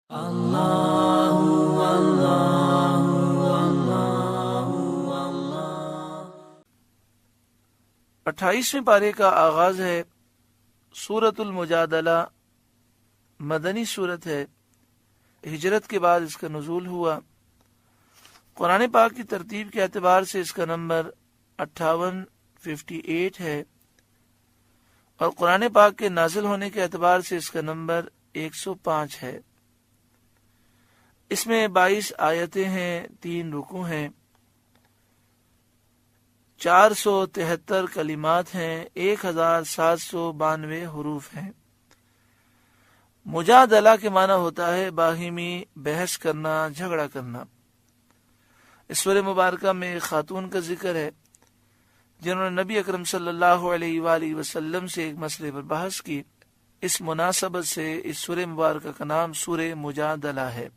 اللہ 28ویں پارے کا آغاز ہے۔ سورۃ المجادلہ مدنی سورت ہے، ہجرت کے بعد اس کا نزول ہوا۔ قرآن پاک کی ترتیب کے اعتبار سے اس کا نمبر 58 ہے، اور قرآن پاک کے نازل ہونے کے اعتبار سے اس کا نمبر 105 ہے۔ اس میں 22 آیتیں ہیں، 3 رکوع ہیں، 473 کلمات ہیں، 1792 حروف ہیں۔ مجادلہ کے معنی ہوتا ہے باہمی بحث کرنا، جھگڑا کرنا۔ اس سورہ مبارکہ میں ایک خاتون کا ذکر ہے جنہوں نے نبی اکرم صلی اللہ علیہ وآلہ وسلم سے ایک مسئلے پر بحث کی۔ اس مناسبت سے اس سورہ مبارکہ کا نام سورہ مجادلہ ہے۔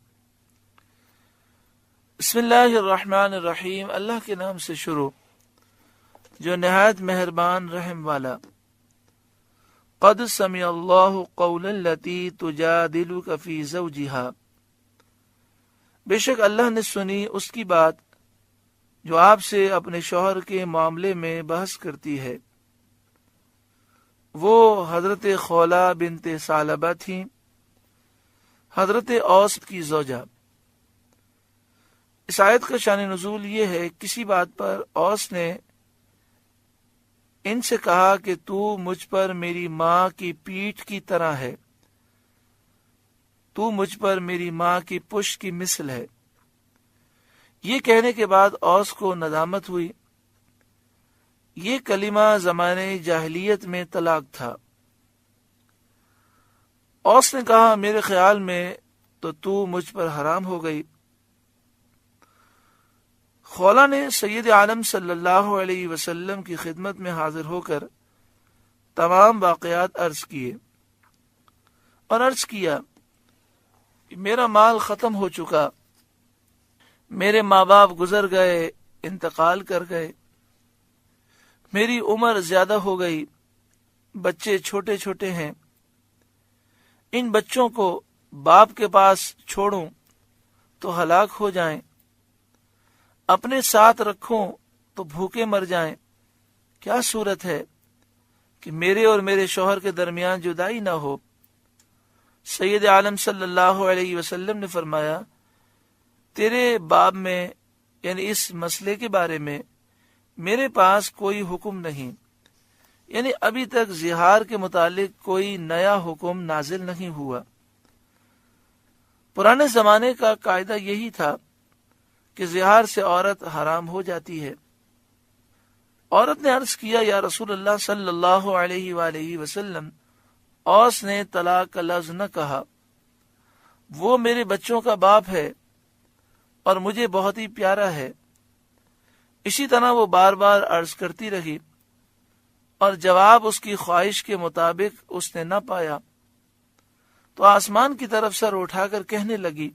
بسم اللہ الرحمن الرحیم، اللہ کے نام سے شروع جو نہایت مہربان رحم والا۔ قد سمع اللہ قول التی تجادلک فی زوجہا، بے شک اللہ نے سنی اس کی بات جو آپ سے اپنے شوہر کے معاملے میں بحث کرتی ہے۔ وہ حضرت خولہ بنت ثعلبہ تھیں، حضرت اوس کی زوجہ۔ اس آیت کا شان نزول یہ ہے، کسی بات پر اوس نے ان سے کہا کہ تو مجھ پر میری ماں کی پیٹھ کی طرح ہے، تو مجھ پر میری ماں کی پشت کی مثل ہے۔ یہ کہنے کے بعد اوس کو ندامت ہوئی۔ یہ کلمہ زمانے جاہلیت میں طلاق تھا۔ اوس نے کہا میرے خیال میں تو مجھ پر حرام ہو گئی۔ خولہ نے سید عالم صلی اللہ علیہ وسلم کی خدمت میں حاضر ہو کر تمام واقعات عرض کیے اور عرض کیا کہ میرا مال ختم ہو چکا، میرے ماں باپ گزر گئے، انتقال کر گئے، میری عمر زیادہ ہو گئی، بچے چھوٹے چھوٹے ہیں، ان بچوں کو باپ کے پاس چھوڑوں تو ہلاک ہو جائیں، اپنے ساتھ رکھوں تو بھوکے مر جائیں۔ کیا صورت ہے کہ میرے اور میرے شوہر کے درمیان جدائی نہ ہو؟ سید عالم صلی اللہ علیہ وسلم نے فرمایا تیرے باب میں، یعنی اس مسئلے کے بارے میں میرے پاس کوئی حکم نہیں، یعنی ابھی تک زہار کے متعلق کوئی نیا حکم نازل نہیں ہوا۔ پرانے زمانے کا قاعدہ یہی تھا کہ زہار سے عورت حرام ہو جاتی ہے۔ عورت نے عرض کیا یا رسول اللہ صلی اللہ علیہ وآلہ وسلم، اوس نے طلاق کا لفظ نہ کہا، وہ میرے بچوں کا باپ ہے اور مجھے بہت ہی پیارا ہے۔ اسی طرح وہ بار بار عرض کرتی رہی اور جواب اس کی خواہش کے مطابق اس نے نہ پایا تو آسمان کی طرف سر اٹھا کر کہنے لگی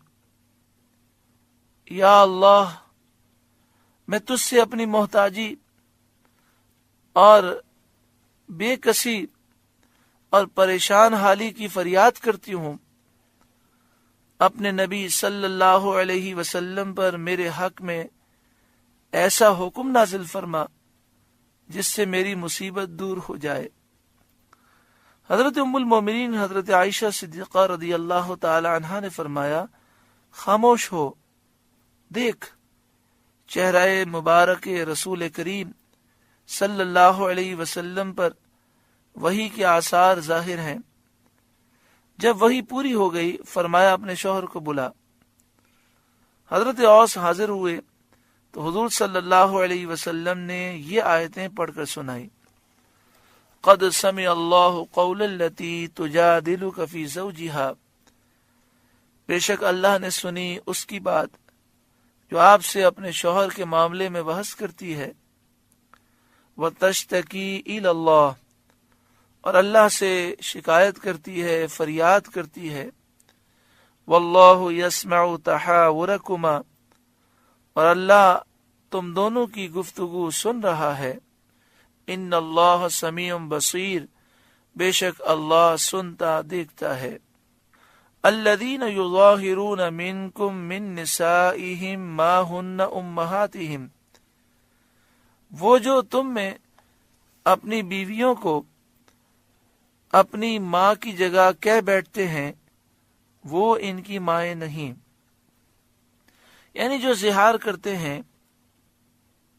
یا اللہ، میں تجھ سے اپنی محتاجی اور بے کسی اور پریشان حالی کی فریاد کرتی ہوں، اپنے نبی صلی اللہ علیہ وسلم پر میرے حق میں ایسا حکم نازل فرما جس سے میری مصیبت دور ہو جائے۔ حضرت ام المومنین حضرت عائشہ صدیقہ رضی اللہ تعالی عنہا نے فرمایا خاموش ہو، دیکھ چہرہ مبارک رسول کریم صلی اللہ علیہ وسلم پر وحی کے آثار ظاہر ہیں۔ جب وحی پوری ہو گئی فرمایا اپنے شوہر کو بلا۔ حضرت اوس حاضر ہوئے تو حضور صلی اللہ علیہ وسلم نے یہ آیتیں پڑھ کر سنائی، قد سمع اللہ قول التی تجادلک فی زوجہا، بے شک اللہ نے سنی اس کی بات جو آپ سے اپنے شوہر کے معاملے میں بحث کرتی ہے، وتشتکی الی اللہ، اور اللہ سے شکایت کرتی ہے، فریاد کرتی ہے، واللہ یسمع تحاورکما، اور اللہ تم دونوں کی گفتگو سن رہا ہے، ان اللہ سمیع بصیر، بے شک اللہ سنتا دیکھتا ہے۔ الذین یظاہرون منکم من نسائہم ما ہن امہاتہم، وہ جو تم میں اپنی بیویوں کو اپنی ماں کی جگہ کہہ بیٹھتے ہیں وہ ان کی مائیں نہیں، یعنی جو زہار کرتے ہیں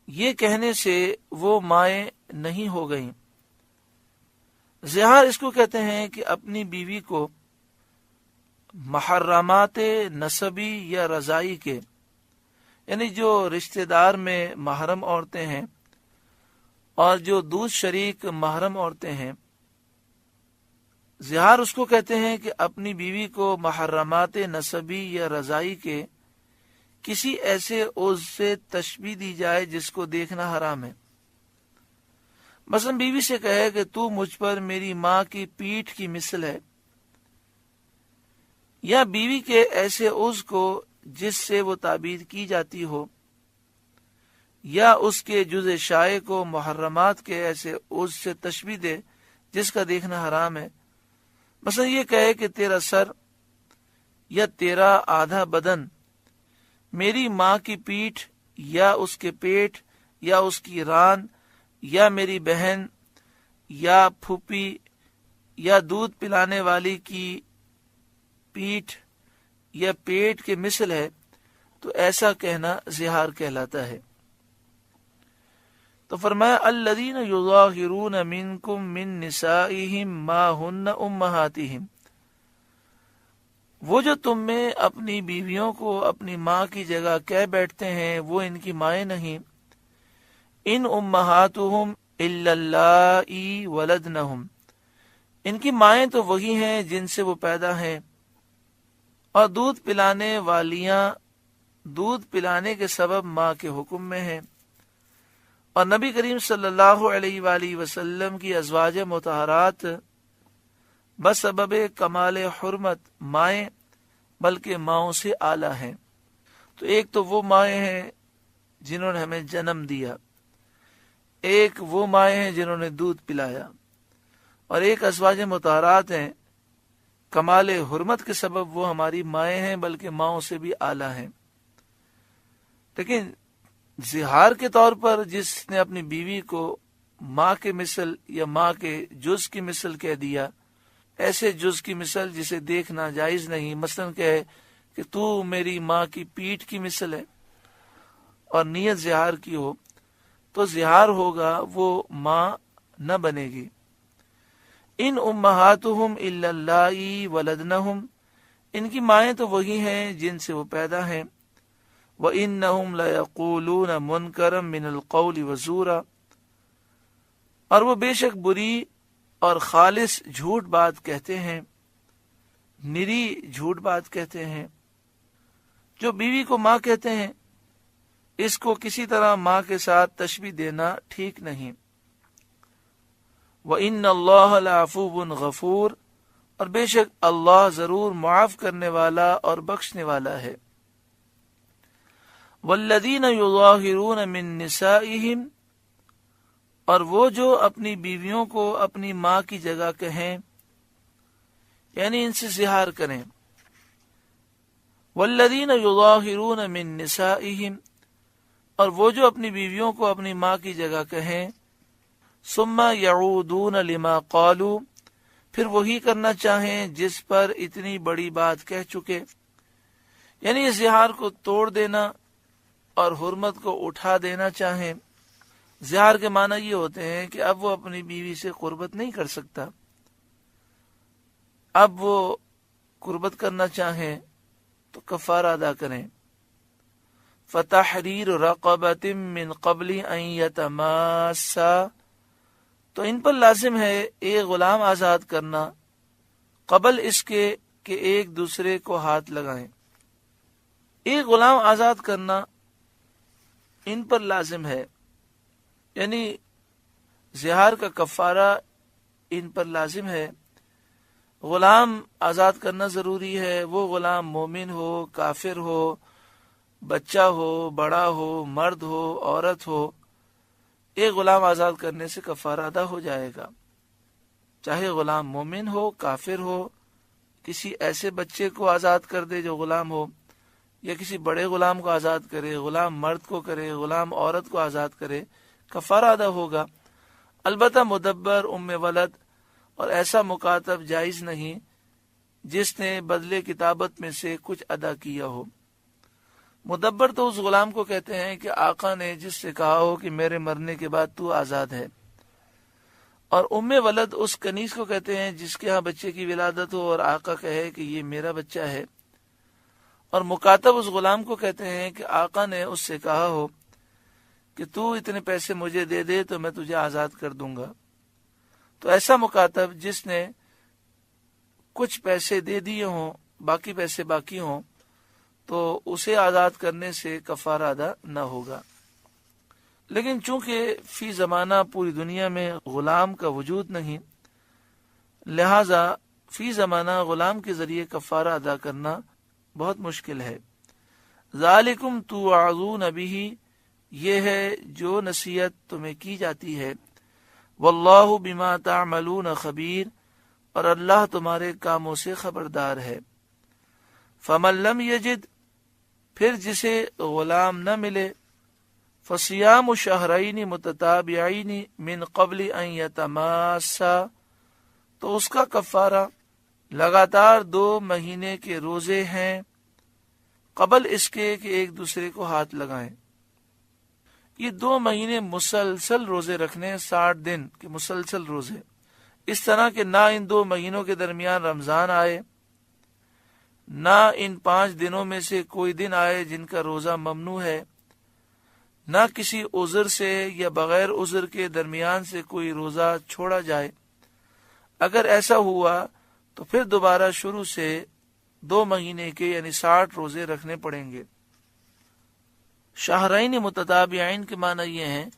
یہ کہنے سے وہ مائیں نہیں ہو گئیں۔ زہار اس کو کہتے ہیں کہ اپنی بیوی کو محرمات نسبی یا رضائی کے، یعنی جو رشتہ دار میں محرم عورتیں ہیں اور جو دودھ شریک محرم عورتیں ہیں، زہار اس کو کہتے ہیں کہ اپنی بیوی کو محرمات نسبی یا رضائی کے کسی ایسے عضو سے تشبیہ دی جائے جس کو دیکھنا حرام ہے۔ مثلا بیوی سے کہے کہ تو مجھ پر میری ماں کی پیٹھ کی مثل ہے، یا بیوی کے ایسے عضو کو جس سے وہ تعبیر کی جاتی ہو، یا اس کے جز شائع کو محرمات کے ایسے عضو سے تشبیہ دے جس کا دیکھنا حرام ہے۔ مثلا یہ کہے کہ تیرا سر یا تیرا آدھا بدن میری ماں کی پیٹھ یا اس کے پیٹ یا اس کی ران یا میری بہن یا پھوپھی یا دودھ پلانے والی کی پیٹھ یا پیٹ کے مثل ہے، تو ایسا کہنا زہار کہلاتا ہے۔ تو فرمایا الذین یظاہرون منکم من نسائہم ما ہن امہاتہم، وہ جو تم میں اپنی بیویوں کو اپنی ماں کی جگہ کہہ بیٹھتے ہیں وہ ان کی مائیں نہیں، ان امہاتہم الا اللائی ولدنہم، ان کی مائیں تو وہی ہیں جن سے وہ پیدا ہیں، اور دودھ پلانے والیاں دودھ پلانے کے سبب ماں کے حکم میں ہیں، اور نبی کریم صلی اللہ علیہ وآلہ وسلم کی ازواج مطہرات بسبب کمال حرمت مائیں بلکہ ماؤں سے اعلیٰ ہیں۔ تو ایک تو وہ مائیں ہیں جنہوں نے ہمیں جنم دیا، ایک وہ مائیں ہیں جنہوں نے دودھ پلایا، اور ایک ازواج مطہرات ہیں کمال حرمت کے سبب وہ ہماری مائیں ہیں بلکہ ماؤں سے بھی اعلیٰ ہیں۔ لیکن زہار کے طور پر جس نے اپنی بیوی کو ماں کے مثل یا ماں کے جز کی مثل کہہ دیا، ایسے جز کی مثل جسے دیکھنا جائز نہیں، مثلا کہے کہ تو میری ماں کی پیٹھ کی مثل ہے، اور نیت زہار کی ہو، تو زہار ہوگا وہ ماں نہ بنے گی۔ ان امہاتہم الا اللائی ولدنہم، ان کی مائیں تو وہی ہیں جن سے وہ پیدا ہیں۔ وَإِنَّهُمْ لَيَقُولُونَ مُنْكَرًا مِنَ الْقَوْلِ وَزُورًا، اور وہ بے شک بری اور خالص جھوٹ بات کہتے ہیں، نری جھوٹ بات کہتے ہیں۔ جو بیوی کو ماں کہتے ہیں اس کو کسی طرح ماں کے ساتھ تشبیہ دینا ٹھیک نہیں۔ وَإِنَّ اللَّهَ لَعَفُوٌّ غَفُورٌ، اور بے شک اللہ ضرور معاف کرنے والا اور بخشنے والا ہے۔ وَالَّذِينَ يُظَاهِرُونَ مِن نِّسَائِهِمْ، اور وہ جو اپنی بیویوں کو اپنی ماں کی جگہ کہیں، یعنی ان سے زہار کریں۔ وَالَّذِينَ يُظَاهِرُونَ مِن نِّسَائِهِمْ، اور وہ جو اپنی بیویوں کو اپنی ماں کی جگہ کہیں، ثُمَّ يَعُودُونَ لِمَا قَالُوا، پھر وہی کرنا چاہیں جس پر اتنی بڑی بات کہہ چکے، یعنی اس زہار کو توڑ دینا اور حرمت کو اٹھا دینا چاہیں۔ زہار کے معنی یہ ہوتے ہیں کہ اب وہ اپنی بیوی سے قربت نہیں کر سکتا، اب وہ قربت کرنا چاہیں تو کفارہ ادا کریں۔ فَتَحْرِيرُ رَقَبَةٍ مِّن قَبْلِ أَن يَتَمَاسَّا، تو ان پر لازم ہے ایک غلام آزاد کرنا قبل اس کے کہ ایک دوسرے کو ہاتھ لگائیں۔ ایک غلام آزاد کرنا ان پر لازم ہے، یعنی زہار کا کفارہ ان پر لازم ہے۔ غلام آزاد کرنا ضروری ہے، وہ غلام مومن ہو، کافر ہو، بچہ ہو، بڑا ہو، مرد ہو، عورت ہو، ایک غلام آزاد کرنے سے کفارہ ادا ہو جائے گا، چاہے غلام مومن ہو، کافر ہو کسی ایسے بچے کو آزاد کر دے جو غلام ہو، یا کسی بڑے غلام کو آزاد کرے، غلام مرد کو کرے، غلام عورت کو آزاد کرے، کفارہ ادا ہوگا۔ البتہ مدبر، ام ولد اور ایسا مکاتب جائز نہیں جس نے بدلے کتابت میں سے کچھ ادا کیا ہو۔ مدبر تو اس غلام کو کہتے ہیں کہ آقا نے جس سے کہا ہو کہ میرے مرنے کے بعد تو آزاد ہے، اور ام ولد اس کنیز کو کہتے ہیں جس کے ہاں بچے کی ولادت ہو اور آقا کہے کہ یہ میرا بچہ ہے، اور مکاتب اس غلام کو کہتے ہیں کہ آقا نے اس سے کہا ہو کہ تو اتنے پیسے مجھے دے دے تو میں تجھے آزاد کر دوں گا۔ تو ایسا مکاتب جس نے کچھ پیسے دے دیے ہوں، باقی پیسے باقی ہوں، تو اسے آزاد کرنے سے کفارہ ادا نہ ہوگا۔ لیکن چونکہ فی زمانہ پوری دنیا میں غلام کا وجود نہیں، لہذا فی زمانہ غلام کے ذریعے کفارہ ادا کرنا بہت مشکل ہے۔ ذالکم توعظون بہ، یہ ہے جو نصیحت تمہیں کی جاتی ہے، واللہ بما تعملون خبیر، اور اللہ تمہارے کاموں سے خبردار ہے۔ فمن لم یجد، پھر جسے غلام نہ ملے، فصیام شہرین متتابعین من قبل ان یتماسا، تو اس کا کفارہ لگاتار 2 مہینے کے روزے ہیں قبل اس کے کہ ایک دوسرے کو ہاتھ لگائیں۔ یہ 2 مہینے مسلسل روزے رکھنے، 60 دن کے مسلسل روزے، اس طرح کہ نہ ان 2 مہینوں کے درمیان رمضان آئے، نہ ان 5 دنوں میں سے کوئی دن آئے جن کا روزہ ممنوع ہے، نہ کسی عذر سے یا بغیر عذر کے درمیان سے کوئی روزہ چھوڑا جائے۔ اگر ایسا ہوا تو پھر دوبارہ شروع سے 2 مہینے کے یعنی 60 روزے رکھنے پڑیں گے۔ شہرین متتابعین کے معنی یہ ہیں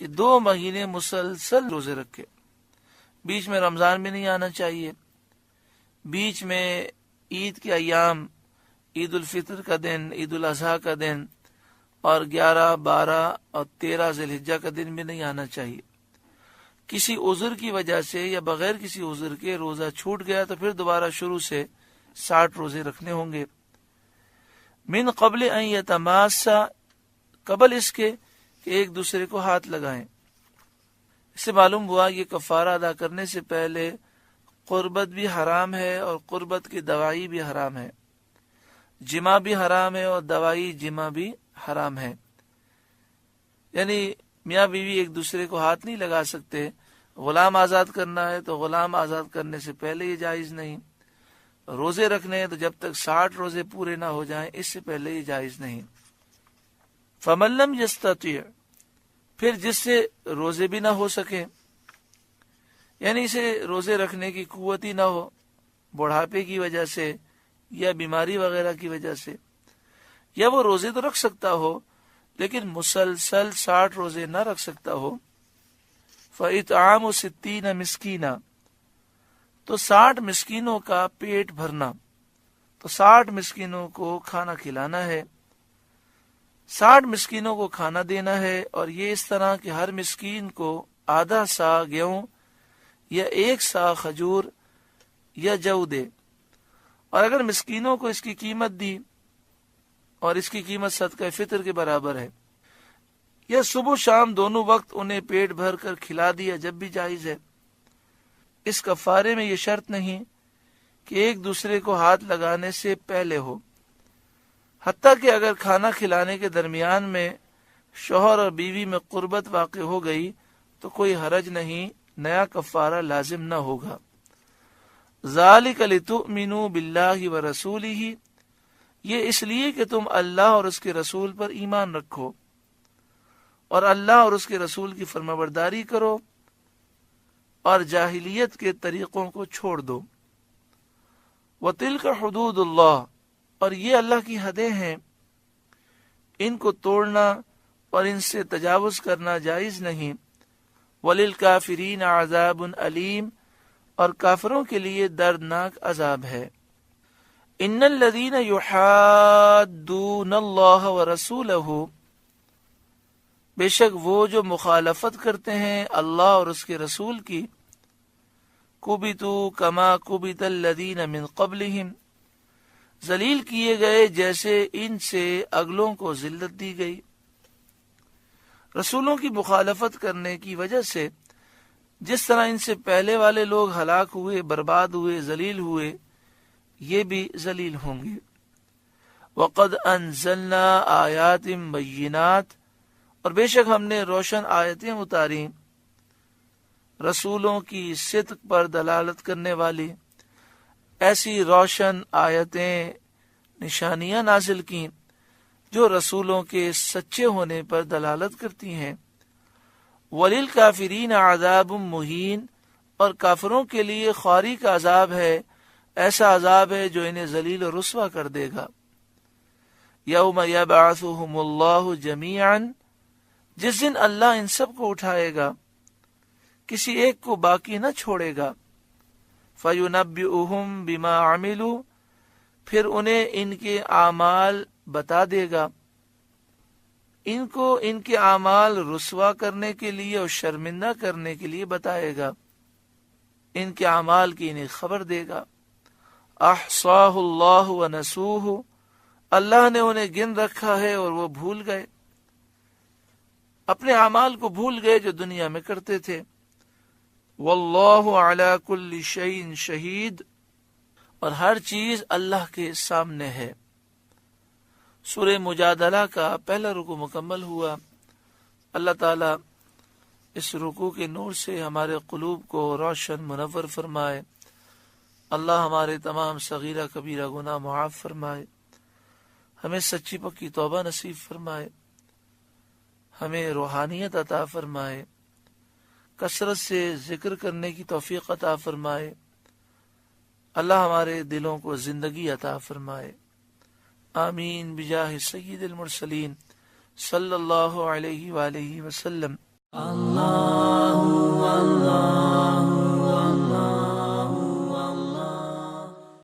کہ 2 مہینے مسلسل روزے رکھے، بیچ میں رمضان بھی نہیں آنا چاہیے، بیچ میں عید کے ایام، عید الفطر کا دن، عید الاضحیٰ کا دن، اور 11، 12 اور 13 ذی الحجہ کا دن بھی نہیں آنا چاہیے۔ کسی عذر کی وجہ سے یا بغیر کسی عذر کے روزہ چھوٹ گیا تو پھر دوبارہ شروع سے 60 روزے رکھنے ہوں گے۔ من قبل ان یتماسا، قبل اس کے کہ ایک دوسرے کو ہاتھ لگائیں۔ اس سے معلوم ہوا یہ کفارہ ادا کرنے سے پہلے قربت بھی حرام ہے اور قربت کی دوائی بھی حرام ہے، جمع بھی حرام ہے اور دوائی جمع بھی حرام ہے۔ یعنی میاں بیوی ایک دوسرے کو ہاتھ نہیں لگا سکتے۔ غلام آزاد کرنا ہے تو غلام آزاد کرنے سے پہلے یہ جائز نہیں، روزے رکھنے ہیں تو جب تک 60 روزے پورے نہ ہو جائیں اس سے پہلے یہ جائز نہیں۔ فمن لم یستطیع، پھر جس سے روزے بھی نہ ہو سکے، یعنی اسے روزے رکھنے کی قوت ہی نہ ہو، بڑھاپے کی وجہ سے یا بیماری وغیرہ کی وجہ سے، یا وہ روزے تو رکھ سکتا ہو لیکن مسلسل 60 روزے نہ رکھ سکتا ہو، فَإِطْعَامُ 60 مسکینہ، تو 60 مسکینوں کا پیٹ بھرنا، تو 60 مسکینوں کو کھانا کھلانا ہے، 60 مسکینوں کو کھانا دینا ہے، اور یہ اس طرح کہ ہر مسکین کو آدھا سا گیہوں یا 1 سا کھجور یا جو دے، اور اگر مسکینوں کو اس کی قیمت دی اور اس کی قیمت صدقہ فطر کے برابر ہے، یا صبح شام دونوں وقت انہیں پیٹ بھر کر کھلا دیا جب بھی جائز ہے۔ اس کفارے میں یہ شرط نہیں کہ ایک دوسرے کو ہاتھ لگانے سے پہلے ہو، حتیٰ کہ اگر کھانا کھلانے کے درمیان میں شوہر اور بیوی میں قربت واقع ہو گئی تو کوئی حرج نہیں، نیا کفارہ لازم نہ ہوگا۔ ذالک لتؤمنوا باللہ ورسولہ، یہ اس لیے کہ تم اللہ اور اس کے رسول پر ایمان رکھو اور اللہ اور اس کے رسول کی فرمانبرداری کرو اور جاہلیت کے طریقوں کو چھوڑ دو۔ وَتِلْكَ حُدُودُ اللَّهِ، اور یہ اللہ کی حدیں ہیں، ان کو توڑنا اور ان سے تجاوز کرنا جائز نہیں۔ وَلِلْكَافِرِينَ عَذَابٌ أَلِيمٌ، اور کافروں کے لیے دردناک عذاب ہے۔ ان الذین یحادون اللہ ورسولہ، بے شک وہ جو مخالفت کرتے ہیں اللہ اور اس کے رسول کی، کبتوا کما کبت الذین من قبلہم، ذلیل کیے گئے جیسے ان سے اگلوں کو ذلت دی گئی۔ رسولوں کی مخالفت کرنے کی وجہ سے جس طرح ان سے پہلے والے لوگ ہلاک ہوئے، برباد ہوئے، ذلیل ہوئے، یہ بھی ذلیل ہوں گے۔ وَقَدْ أَنزَلْنَا آيَاتٍ بَيِّنَاتٍ، اور بے شک ہم نے روشن آیتیں اتاری، رسولوں کی صدق پر دلالت کرنے والی ایسی روشن آیتیں، نشانیاں نازل کی جو رسولوں کے سچے ہونے پر دلالت کرتی ہیں۔ وَلِلْكَافِرِينَ عَذَابٌ مُّهِينٌ، اور کافروں کے لیے خواری کا عذاب ہے، ایسا عذاب ہے جو انہیں ذلیل و رسوا کر دے گا۔ یوم یبعثہم اللہ جمیعا، جس دن اللہ ان سب کو اٹھائے گا، کسی ایک کو باقی نہ چھوڑے گا۔ فَيُنَبِّئُهُم بِمَا عَمِلُوا، پھر انہیں ان کے اعمال بتا دے گا، ان کو ان کے اعمال رسوا کرنے کے لیے اور شرمندہ کرنے کے لیے بتائے گا، ان کے اعمال کی انہیں خبر دے گا۔ احصاہ اللہ ونسوہ، اللہ نے انہیں گن رکھا ہے اور وہ بھول گئے، اپنے اعمال کو بھول گئے جو دنیا میں کرتے تھے۔ واللہ علی کل شیء شہید، اور ہر چیز اللہ کے سامنے ہے۔ سورہ مجادلہ کا پہلا رکوع مکمل ہوا۔ اللہ تعالی اس رکوع کے نور سے ہمارے قلوب کو روشن منور فرمائے۔ اللہ ہمارے تمام صغیرہ کبیرہ گناہ معاف فرمائے، ہمیں سچی پکی توبہ نصیب فرمائے، ہمیں روحانیت عطا فرمائے، کثرت سے ذکر کرنے کی توفیق عطا فرمائے۔ اللہ ہمارے دلوں کو زندگی عطا فرمائے۔ آمین بجاہ سید المرسلین صلی اللہ علیہ وآلہ وسلم۔ اللہ اللہ